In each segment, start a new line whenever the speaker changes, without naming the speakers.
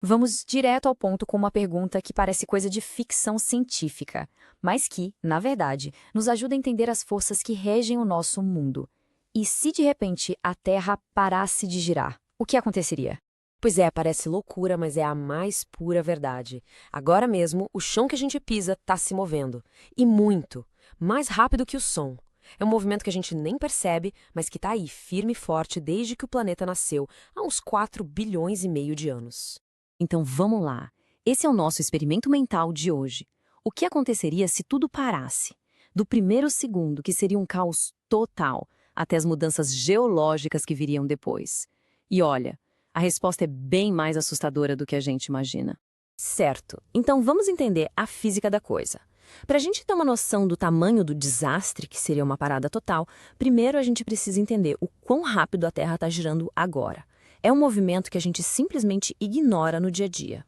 Vamos direto ao ponto com uma pergunta que parece coisa de ficção científica, mas que, na verdade, nos ajuda a entender as forças que regem o nosso mundo. E se de repente a Terra parasse de girar, o que aconteceria?
Pois é, parece loucura, mas é a mais pura verdade. Agora mesmo, o chão que a gente pisa está se movendo. E muito. Mais rápido que o som. É um movimento que a gente nem percebe, mas que está aí, firme e forte, desde que o planeta nasceu, há uns 4,5 bilhões de anos.
Então vamos lá. Esse é o nosso experimento mental de hoje. O que aconteceria se tudo parasse? Do primeiro segundo, que seria um caos total, até as mudanças geológicas que viriam depois. E olha, a resposta é bem mais assustadora do que a gente imagina.
Certo. Então vamos entender a física da coisa. Para a gente ter uma noção do tamanho do desastre, que seria uma parada total, primeiro a gente precisa entender o quão rápido a Terra está girando agora. É um movimento que a gente simplesmente ignora no dia a dia.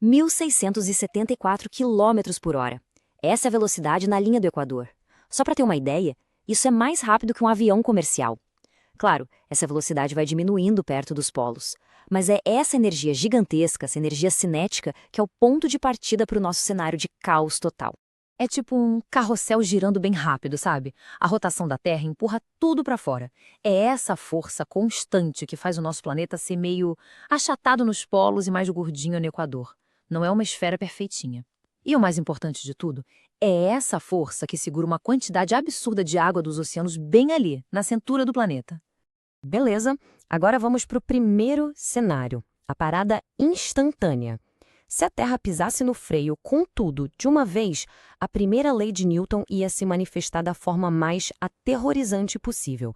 1.674 quilômetros por hora. Essa é a velocidade na linha do Equador. Só para ter uma ideia, isso é mais rápido que um avião comercial. Claro, essa velocidade vai diminuindo perto dos polos. Mas é essa energia gigantesca, essa energia cinética, que é o ponto de partida para o nosso cenário de caos total. É tipo um carrossel girando bem rápido, sabe? A rotação da Terra empurra tudo para fora. É essa força constante que faz o nosso planeta ser meio achatado nos polos e mais gordinho no Equador. Não é uma esfera perfeitinha. E o mais importante de tudo, é essa força que segura uma quantidade absurda de água dos oceanos bem ali, na cintura do planeta.
Beleza, agora vamos para o primeiro cenário, a parada instantânea. Se a Terra pisasse no freio com tudo de uma vez, a primeira lei de Newton ia se manifestar da forma mais aterrorizante possível.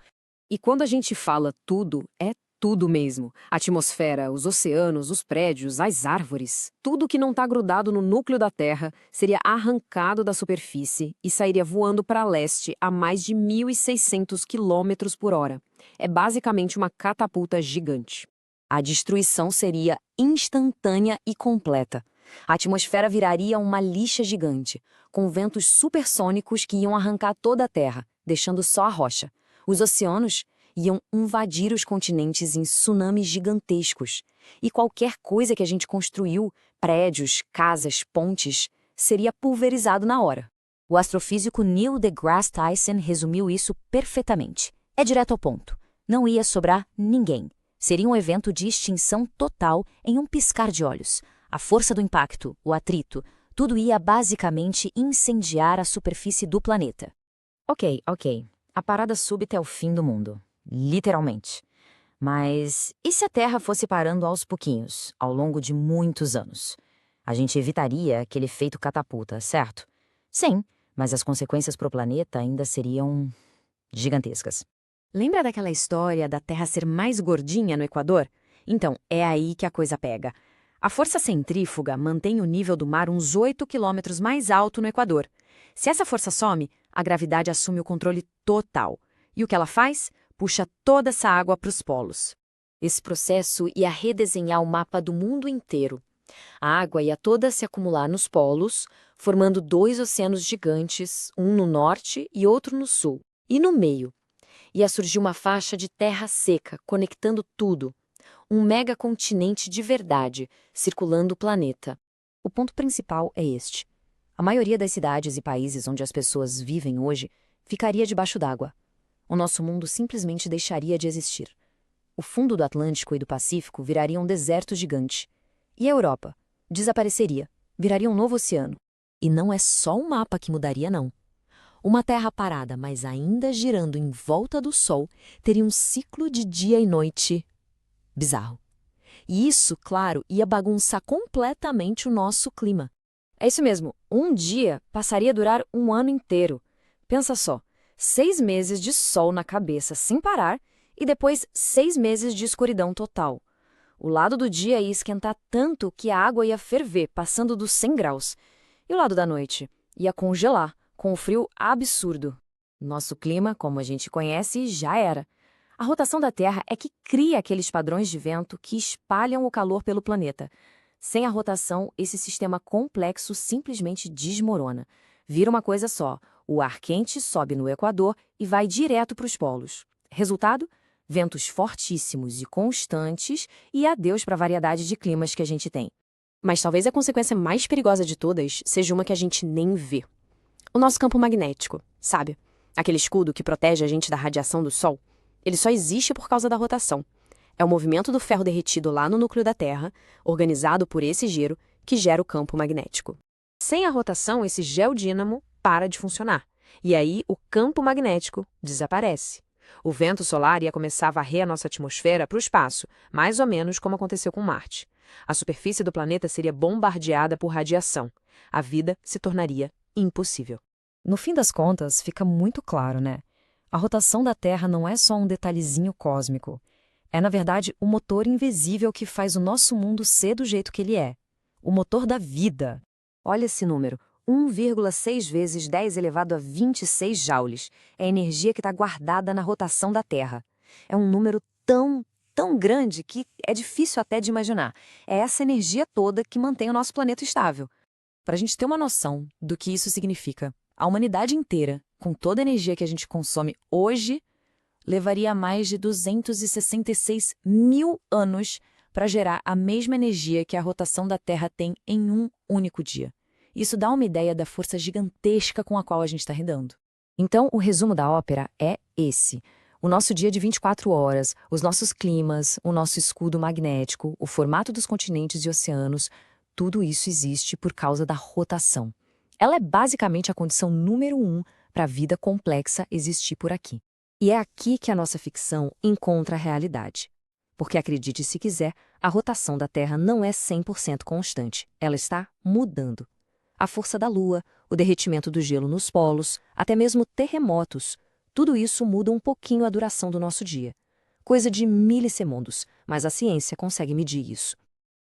E quando a gente fala tudo, é tudo mesmo. A atmosfera, os oceanos, os prédios, as árvores. Tudo que não está grudado no núcleo da Terra seria arrancado da superfície e sairia voando para leste a mais de 1.600 quilômetros por hora. É basicamente uma catapulta gigante. A destruição seria instantânea e completa. A atmosfera viraria uma lixa gigante, com ventos supersônicos que iam arrancar toda a Terra, deixando só a rocha. Os oceanos iam invadir os continentes em tsunamis gigantescos. E qualquer coisa que a gente construiu, prédios, casas, pontes, seria pulverizado na hora.
O astrofísico Neil deGrasse Tyson resumiu isso perfeitamente. É direto ao ponto. Não ia sobrar ninguém. Seria um evento de extinção total em um piscar de olhos. A força do impacto, o atrito, tudo ia basicamente incendiar a superfície do planeta.
Ok. A parada súbita é o fim do mundo. Literalmente. Mas e se a Terra fosse parando aos pouquinhos, ao longo de muitos anos? A gente evitaria aquele efeito catapulta, certo? Sim, mas as consequências para o planeta ainda seriam gigantescas. Lembra daquela história da Terra ser mais gordinha no Equador? Então, é aí que a coisa pega. A força centrífuga mantém o nível do mar uns 8 quilômetros mais alto no Equador. Se essa força some, a gravidade assume o controle total. E o que ela faz? Puxa toda essa água para os polos. Esse processo ia redesenhar o mapa do mundo inteiro. A água ia toda se acumular nos polos, formando dois oceanos gigantes, um no norte e outro no sul. E no meio, ia surgir uma faixa de terra seca, conectando tudo. Um megacontinente de verdade, circulando o planeta. O ponto principal é este. A maioria das cidades e países onde as pessoas vivem hoje ficaria debaixo d'água. O nosso mundo simplesmente deixaria de existir. O fundo do Atlântico e do Pacífico viraria um deserto gigante. E a Europa desapareceria, viraria um novo oceano. E não é só o mapa que mudaria, não. Uma Terra parada, mas ainda girando em volta do Sol, teria um ciclo de dia e noite bizarro. E isso, claro, ia bagunçar completamente o nosso clima. É isso mesmo, um dia passaria a durar um ano inteiro. Pensa só, 6 meses de sol na cabeça sem parar e depois 6 meses de escuridão total. O lado do dia ia esquentar tanto que a água ia ferver, passando dos 100 graus. E o lado da noite ia congelar, com o frio absurdo. Nosso clima, como a gente conhece, já era. A rotação da Terra é que cria aqueles padrões de vento que espalham o calor pelo planeta. Sem a rotação, esse sistema complexo simplesmente desmorona. Vira uma coisa só. O ar quente sobe no Equador e vai direto para os polos. Resultado? Ventos fortíssimos e constantes e adeus para a variedade de climas que a gente tem.
Mas talvez a consequência mais perigosa de todas seja uma que a gente nem vê. O nosso campo magnético, sabe? Aquele escudo que protege a gente da radiação do Sol. Ele só existe por causa da rotação. É o movimento do ferro derretido lá no núcleo da Terra, organizado por esse giro, que gera o campo magnético. Sem a rotação, esse geodínamo para de funcionar. E aí o campo magnético desaparece. O vento solar ia começar a varrer a nossa atmosfera para o espaço, mais ou menos como aconteceu com Marte. A superfície do planeta seria bombardeada por radiação. A vida se tornaria impossível.
No fim das contas, fica muito claro, né? A rotação da Terra não é só um detalhezinho cósmico. É, na verdade, o motor invisível que faz o nosso mundo ser do jeito que ele é. O motor da vida.
Olha esse número, 1,6 vezes 10 elevado a 26 joules. É a energia que está guardada na rotação da Terra. É um número tão grande que é difícil até de imaginar. É essa energia toda que mantém o nosso planeta estável.
Para a gente ter uma noção do que isso significa, a humanidade inteira, com toda a energia que a gente consome hoje, levaria mais de 266 mil anos para gerar a mesma energia que a rotação da Terra tem em um único dia. Isso dá uma ideia da força gigantesca com a qual a gente está lidando.
Então, o resumo da ópera é esse. O nosso dia de 24 horas, os nossos climas, o nosso escudo magnético, o formato dos continentes e oceanos, tudo isso existe por causa da rotação. Ela é basicamente a condição número 1 para a vida complexa existir por aqui. E é aqui que a nossa ficção encontra a realidade. Porque, acredite se quiser, a rotação da Terra não é 100% constante. Ela está mudando. A força da Lua, o derretimento do gelo nos polos, até mesmo terremotos, tudo isso muda um pouquinho a duração do nosso dia. Coisa de milissegundos, mas a ciência consegue medir isso.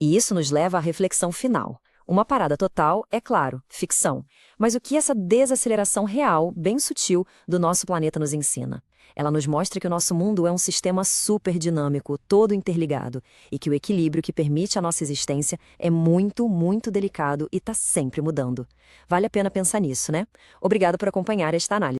E isso nos leva à reflexão final. Uma parada total, é claro, ficção. Mas o que essa desaceleração real, bem sutil, do nosso planeta nos ensina? Ela nos mostra que o nosso mundo é um sistema super dinâmico, todo interligado, e que o equilíbrio que permite a nossa existência é muito delicado e está sempre mudando. Vale a pena pensar nisso, né? Obrigado por acompanhar esta análise.